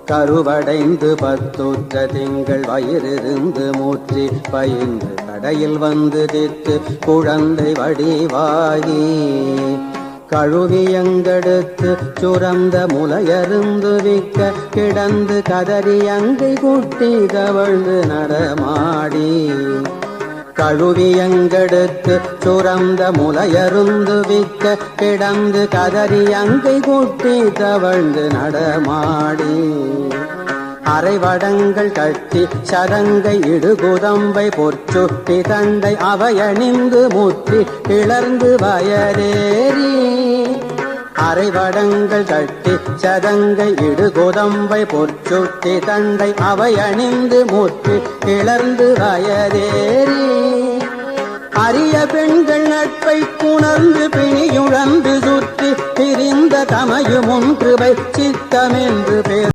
கருவடைந்து பத்துற்ற திங்கள் வயிறிருந்து மூற்றி பயின்று கடையில் வந்து தித்து குழந்தை வடிவாகி கழுவியங்கெடுத்து சுரந்த முலையருந்து விக்க கிடந்து கதறி அங்கை குட்டி தவழ்ந்து நடமாடி கழுவியங்கெடுத்து சுரந்த முலையருந்து விக்க கிடந்து கதறி அங்கை குட்டி தவழ்ந்து நடமாடி அரைவடங்கள் கட்டி சதங்கை இடுகுதம்பை பொற்சுட்டி தண்டை அவையணிந்து முற்றி கிளர்ந்து வயரேறி அரைவடங்கள் கட்டி சதங்கை இடுகுதம்பை பொற்சுட்டி தண்டை அவையணிந்து முற்றி கிளர்ந்து வயரேறி அரிய பெண்கள் நட்பை புணர்ந்து பிணியுழந்து சுற்றி பிரிந்த தமையும் ஒன்றுவை சித்தமென்று பேர்